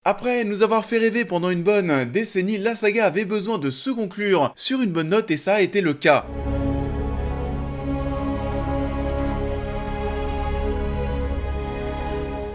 Après nous avoir fait rêver pendant une bonne décennie, la saga avait besoin de se conclure sur une bonne note et ça a été le cas.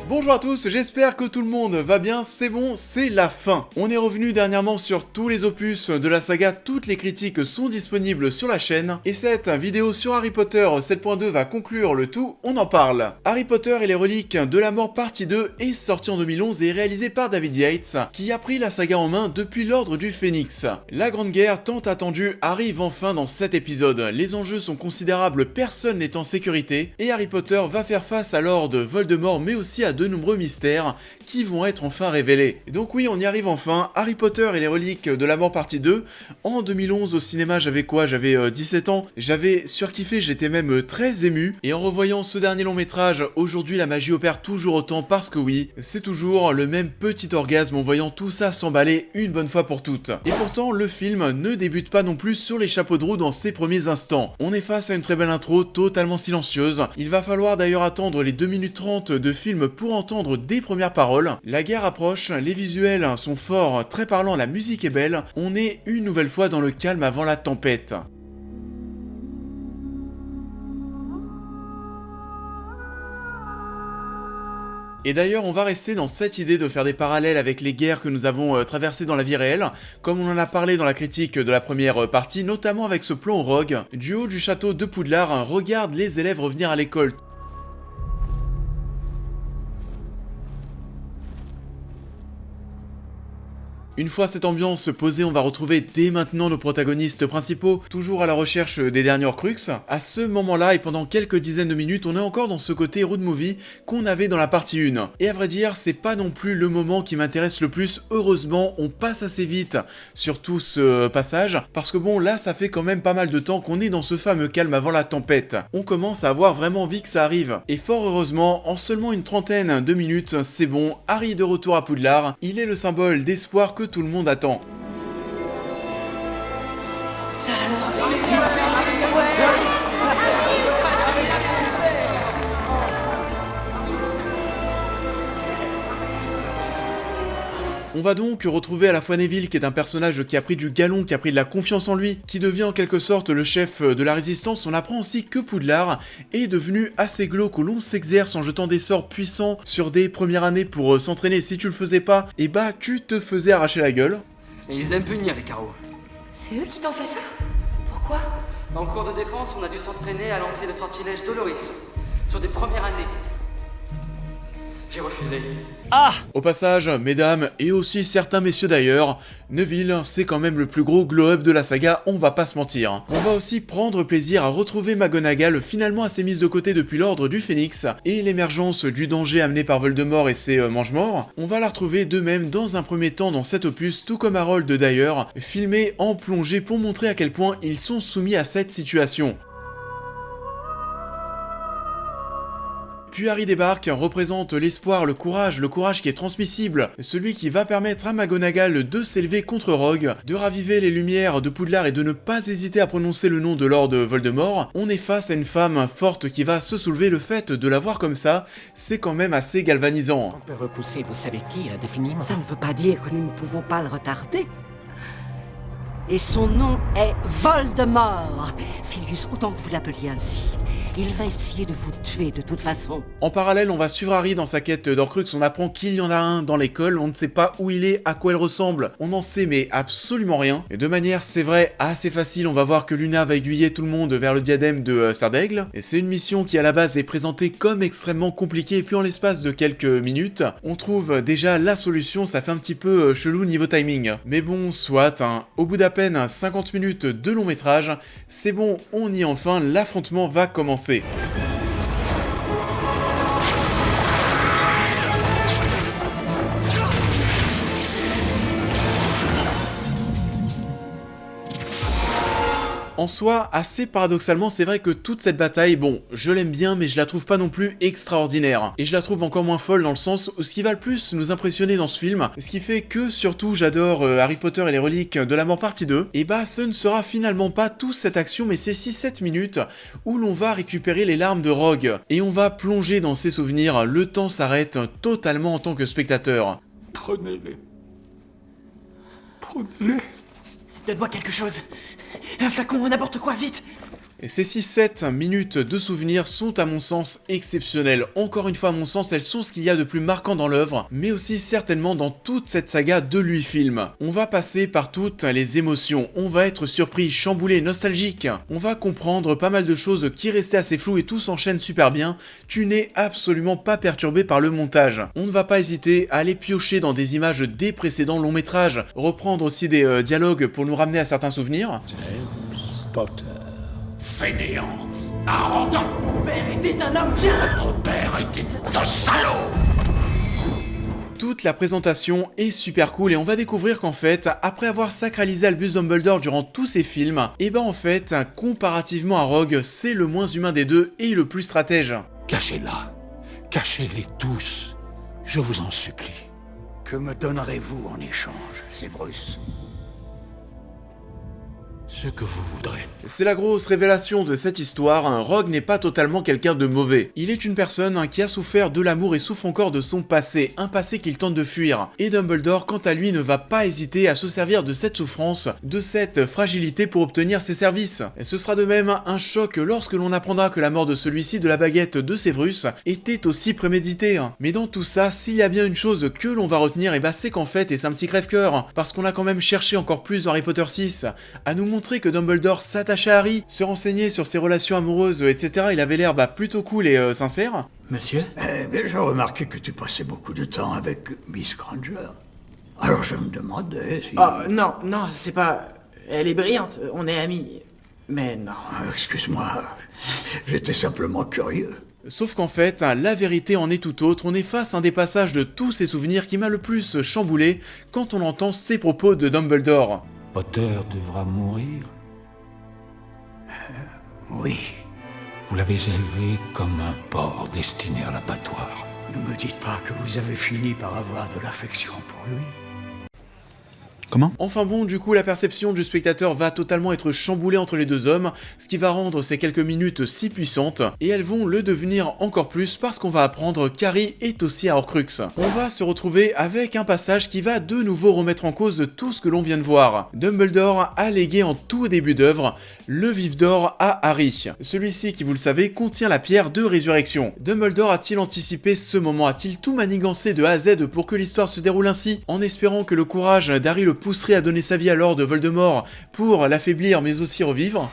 Bonjour à tous, j'espère que tout le monde va bien, c'est bon, c'est la fin. On est revenu dernièrement sur tous les opus de la saga, toutes les critiques sont disponibles sur la chaîne, et cette vidéo sur Harry Potter 7.2 va conclure le tout, on en parle. Harry Potter et les reliques de la mort partie 2 est sorti en 2011 et est réalisé par David Yates, qui a pris la saga en main depuis l'Ordre du Phénix. La Grande Guerre tant attendue arrive enfin dans cet épisode, les enjeux sont considérables, personne n'est en sécurité, et Harry Potter va faire face à Lord Voldemort mais aussi à de nombreux mystères qui vont être enfin révélés. Et donc oui, on y arrive enfin, Harry Potter et les reliques de la mort partie 2. En 2011 au cinéma, j'avais quoi? J'avais 17 ans, j'avais surkiffé, j'étais même très ému. Et en revoyant ce dernier long métrage, aujourd'hui la magie opère toujours autant parce que oui, c'est toujours le même petit orgasme en voyant tout ça s'emballer une bonne fois pour toutes. Et pourtant, le film ne débute pas non plus sur les chapeaux de roue dans ses premiers instants. On est face à une très belle intro, totalement silencieuse. Il va falloir d'ailleurs attendre les 2 minutes 30 de film pour entendre des premières paroles. La guerre approche, les visuels sont forts, très parlants, la musique est belle. On est une nouvelle fois dans le calme avant la tempête. Et d'ailleurs, on va rester dans cette idée de faire des parallèles avec les guerres que nous avons traversées dans la vie réelle, comme on en a parlé dans la critique de la première partie, notamment avec ce plan au Rogue. Du haut du château de Poudlard, regarde les élèves revenir à l'école. Une fois cette ambiance posée, on va retrouver dès maintenant nos protagonistes principaux, toujours à la recherche des derniers Horcruxes. À ce moment-là, et pendant quelques dizaines de minutes, on est encore dans ce côté road movie qu'on avait dans la partie 1. Et à vrai dire, c'est pas non plus le moment qui m'intéresse le plus. Heureusement, on passe assez vite sur tout ce passage, parce que bon, là, ça fait quand même pas mal de temps qu'on est dans ce fameux calme avant la tempête. On commence à avoir vraiment envie que ça arrive. Et fort heureusement, en seulement une trentaine de minutes, c'est bon, Harry est de retour à Poudlard. Il est le symbole d'espoir que tout le monde attend. Ça alors? On va donc retrouver à la fois Neville, qui est un personnage qui a pris du galon, qui a pris de la confiance en lui, qui devient en quelque sorte le chef de la résistance. On apprend aussi que Poudlard est devenu assez glauque, où l'on s'exerce en jetant des sorts puissants sur des premières années pour s'entraîner. Si tu le faisais pas, et bah tu te faisais arracher la gueule. Et ils aiment punir les carreaux. C'est eux qui t'ont fait ça? Pourquoi? En cours de défense, on a dû s'entraîner à lancer le sortilège Doloris sur des premières années. J'ai refusé. Au passage, mesdames, et aussi certains messieurs d'ailleurs, Neville, c'est quand même le plus gros glow-up de la saga, on va pas se mentir. On va aussi prendre plaisir à retrouver McGonagall, finalement assez mise de côté depuis l'Ordre du Phénix, et l'émergence du danger amené par Voldemort et ses mange-morts. On va la retrouver de même dans un premier temps dans cet opus, tout comme Harold d'ailleurs, filmé en plongée pour montrer à quel point ils sont soumis à cette situation. Puis Harry débarque, représente l'espoir, le courage qui est transmissible, celui qui va permettre à McGonagall de s'élever contre Rogue, de raviver les lumières de Poudlard et de ne pas hésiter à prononcer le nom de Lord Voldemort. On est face à une femme forte qui va se soulever, le fait de la voir comme ça, c'est quand même assez galvanisant. On peut repousser, vous savez qui, indéfiniment? Ça ne veut pas dire que nous ne pouvons pas le retarder. Et son nom est Voldemort. Filius, autant que vous l'appeliez ainsi. Il va essayer de vous tuer de toute façon. En parallèle, on va suivre Harry dans sa quête d'Horcrux, on apprend qu'il y en a un dans l'école, on ne sait pas où il est, à quoi il ressemble, on n'en sait mais absolument rien. Et de manière, c'est vrai, assez facile, on va voir que Luna va aiguiller tout le monde vers le diadème de Serdaigle. Et c'est une mission qui à la base est présentée comme extrêmement compliquée, et puis en l'espace de quelques minutes, on trouve déjà la solution, ça fait un petit peu chelou niveau timing. Mais bon, soit, hein. Au bout d'à peine 50 minutes de long métrage, c'est bon, on y est enfin, l'affrontement va commencer. En soi, assez paradoxalement, c'est vrai que toute cette bataille, bon, je l'aime bien, mais je la trouve pas non plus extraordinaire. Et je la trouve encore moins folle dans le sens où ce qui va le plus nous impressionner dans ce film, ce qui fait que surtout j'adore Harry Potter et les reliques de la mort partie 2, et bah ce ne sera finalement pas toute cette action, mais c'est 6-7 minutes où l'on va récupérer les larmes de Rogue, et on va plonger dans ses souvenirs, le temps s'arrête totalement en tant que spectateur. Prenez-les. Prenez-les. Donne-moi quelque chose. Un flacon, n'importe quoi, vite. Et ces 6-7 minutes de souvenirs sont à mon sens exceptionnelles. Encore une fois à mon sens, elles sont ce qu'il y a de plus marquant dans l'œuvre, mais aussi certainement dans toute cette saga de 8 films. On va passer par toutes les émotions, on va être surpris, chamboulé, nostalgique, on va comprendre pas mal de choses qui restaient assez floues et tout s'enchaîne super bien. Tu n'es absolument pas perturbé par le montage. On ne va pas hésiter à aller piocher dans des images des précédents longs métrages, reprendre aussi des dialogues pour nous ramener à certains souvenirs. James Potter. Fainéant, arrogant. Mon père était un homme bien. Votre père était un salaud. Toute la présentation est super cool et on va découvrir qu'en fait, après avoir sacralisé Albus Dumbledore durant tous ces films, et ben en fait, comparativement à Rogue, c'est le moins humain des deux et le plus stratège. Cachez-la. Cachez-les tous. Je vous en supplie. Que me donnerez-vous en échange, Severus ? Ce que vous voudrez. C'est la grosse révélation de cette histoire, Rogue n'est pas totalement quelqu'un de mauvais. Il est une personne qui a souffert de l'amour et souffre encore de son passé, un passé qu'il tente de fuir. Et Dumbledore, quant à lui, ne va pas hésiter à se servir de cette souffrance, de cette fragilité pour obtenir ses services. Et ce sera de même un choc lorsque l'on apprendra que la mort de celui-ci de la baguette de Severus était aussi préméditée. Mais dans tout ça, s'il y a bien une chose que l'on va retenir, et bah c'est qu'en fait, et c'est un petit crève-cœur, parce qu'on a quand même cherché encore plus dans Harry Potter 6, à nous montrer que Dumbledore s'attachait à Harry, se renseignait sur ses relations amoureuses, etc. Il avait l'air plutôt cool et sincère. Monsieur ? J'ai remarqué que tu passais beaucoup de temps avec Miss Granger. Alors je me demandais si... Oh, non, c'est pas... Elle est brillante, on est amis. Mais non. Excuse-moi, j'étais simplement curieux. Sauf qu'en fait, la vérité en est tout autre, on est face à un des passages de tous ces souvenirs qui m'a le plus chamboulé quand on entend ces propos de Dumbledore. Potter devra mourir. Oui. Vous l'avez élevé comme un porc destiné à l'abattoir. Ne me dites pas que vous avez fini par avoir de l'affection pour lui. Comment ? Enfin bon, du coup, la perception du spectateur va totalement être chamboulée entre les deux hommes, ce qui va rendre ces quelques minutes si puissantes, et elles vont le devenir encore plus parce qu'on va apprendre qu'Harry est aussi à Horcrux. On va se retrouver avec un passage qui va de nouveau remettre en cause tout ce que l'on vient de voir. Dumbledore a légué en tout début d'œuvre le vif d'or à Harry. Celui-ci, qui vous le savez, contient la pierre de résurrection. Dumbledore a-t-il anticipé ce moment ? A-t-il tout manigancé de A à Z pour que l'histoire se déroule ainsi, en espérant que le courage d'Harry le pousserait à donner sa vie à Lord Voldemort pour l'affaiblir mais aussi revivre?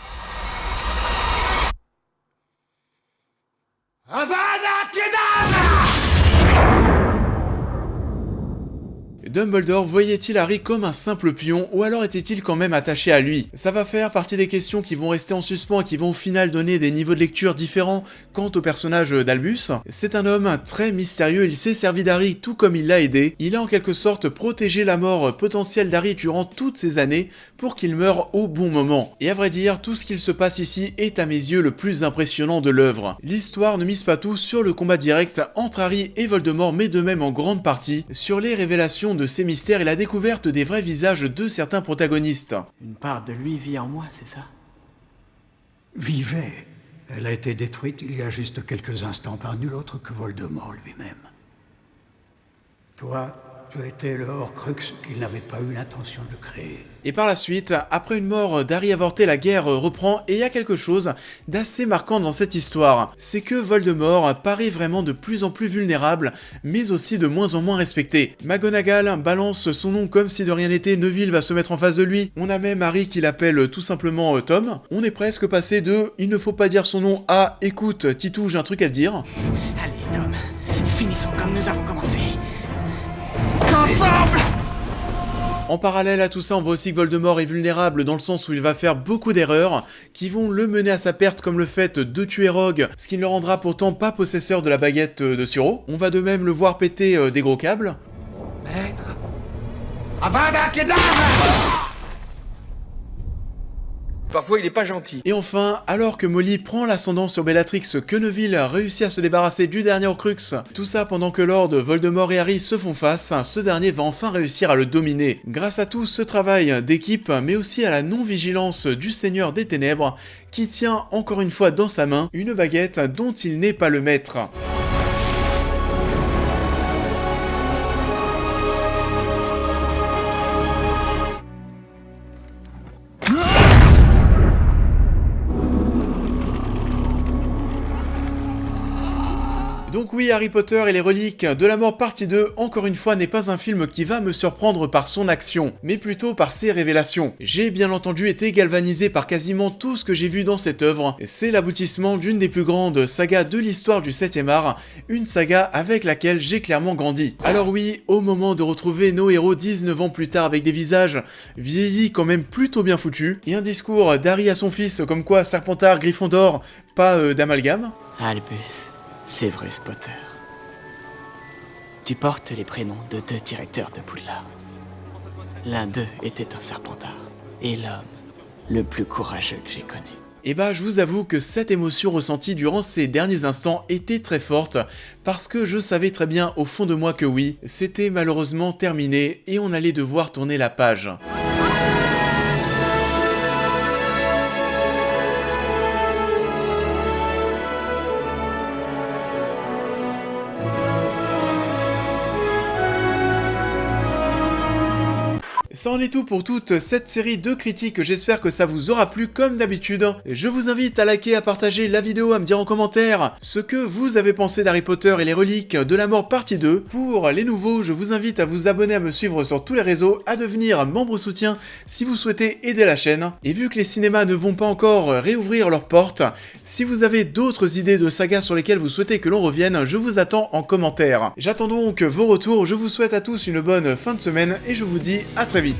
Dumbledore voyait-il Harry comme un simple pion ou alors était-il quand même attaché à lui? Ça va faire partie des questions qui vont rester en suspens et qui vont au final donner des niveaux de lecture différents quant au personnage d'Albus. C'est un homme très mystérieux, il s'est servi d'Harry tout comme il l'a aidé. Il a en quelque sorte protégé la mort potentielle d'Harry durant toutes ces années pour qu'il meure au bon moment. Et à vrai dire, tout ce qu'il se passe ici est à mes yeux le plus impressionnant de l'œuvre. L'histoire ne mise pas tout sur le combat direct entre Harry et Voldemort, mais de même en grande partie sur les révélations de ces mystères et la découverte des vrais visages de certains protagonistes. Une part de lui vit en moi, c'est ça? Vivait. Elle a été détruite il y a juste quelques instants par nul autre que Voldemort lui-même. Toi, tu as été le Horcrux qu'il n'avait pas eu l'intention de créer. Et par la suite, après une mort d'Harry avortée, la guerre reprend et il y a quelque chose d'assez marquant dans cette histoire. C'est que Voldemort paraît vraiment de plus en plus vulnérable, mais aussi de moins en moins respecté. McGonagall balance son nom comme si de rien n'était, Neville va se mettre en face de lui. On a même Harry qui l'appelle tout simplement Tom. On est presque passé de « il ne faut pas dire son nom » à « écoute, Titou, j'ai un truc à te dire ». Allez, Tom, finissons comme nous avons commencé. Ensemble! En parallèle à tout ça, on voit aussi que Voldemort est vulnérable dans le sens où il va faire beaucoup d'erreurs qui vont le mener à sa perte, comme le fait de tuer Rogue, ce qui ne le rendra pourtant pas possesseur de la baguette de Suro. On va de même le voir péter des gros câbles. Maître, Avada Kedavra! Parfois, il est pas gentil. Et enfin, alors que Molly prend l'ascendant sur Bellatrix, que Neville réussit à se débarrasser du dernier Horcrux, tout ça pendant que Lord, Voldemort et Harry se font face, ce dernier va enfin réussir à le dominer. Grâce à tout ce travail d'équipe, mais aussi à la non-vigilance du Seigneur des Ténèbres, qui tient encore une fois dans sa main une baguette dont il n'est pas le maître. Donc oui, Harry Potter et les reliques de la mort partie 2, encore une fois, n'est pas un film qui va me surprendre par son action, mais plutôt par ses révélations. J'ai bien entendu été galvanisé par quasiment tout ce que j'ai vu dans cette œuvre. C'est l'aboutissement d'une des plus grandes sagas de l'histoire du 7e art, une saga avec laquelle j'ai clairement grandi. Alors oui, au moment de retrouver nos héros 19 ans plus tard avec des visages vieillis quand même plutôt bien foutus, et un discours d'Harry à son fils comme quoi Serpentard, Gryffondor, pas d'amalgame. Albus, Severus Potter. Tu portes les prénoms de 2 directeurs de Poudlard. L'un d'eux était un Serpentard, et l'homme le plus courageux que j'ai connu. Et bah je vous avoue que cette émotion ressentie durant ces derniers instants était très forte, parce que je savais très bien au fond de moi que oui, c'était malheureusement terminé et on allait devoir tourner la page. Ça en est tout pour toute cette série de critiques, j'espère que ça vous aura plu comme d'habitude. Je vous invite à liker, à partager la vidéo, à me dire en commentaire ce que vous avez pensé d'Harry Potter et les reliques de la mort partie 2. Pour les nouveaux, je vous invite à vous abonner, à me suivre sur tous les réseaux, à devenir membre soutien si vous souhaitez aider la chaîne. Et vu que les cinémas ne vont pas encore réouvrir leurs portes, si vous avez d'autres idées de sagas sur lesquelles vous souhaitez que l'on revienne, je vous attends en commentaire. J'attends donc vos retours, je vous souhaite à tous une bonne fin de semaine et je vous dis à très vite.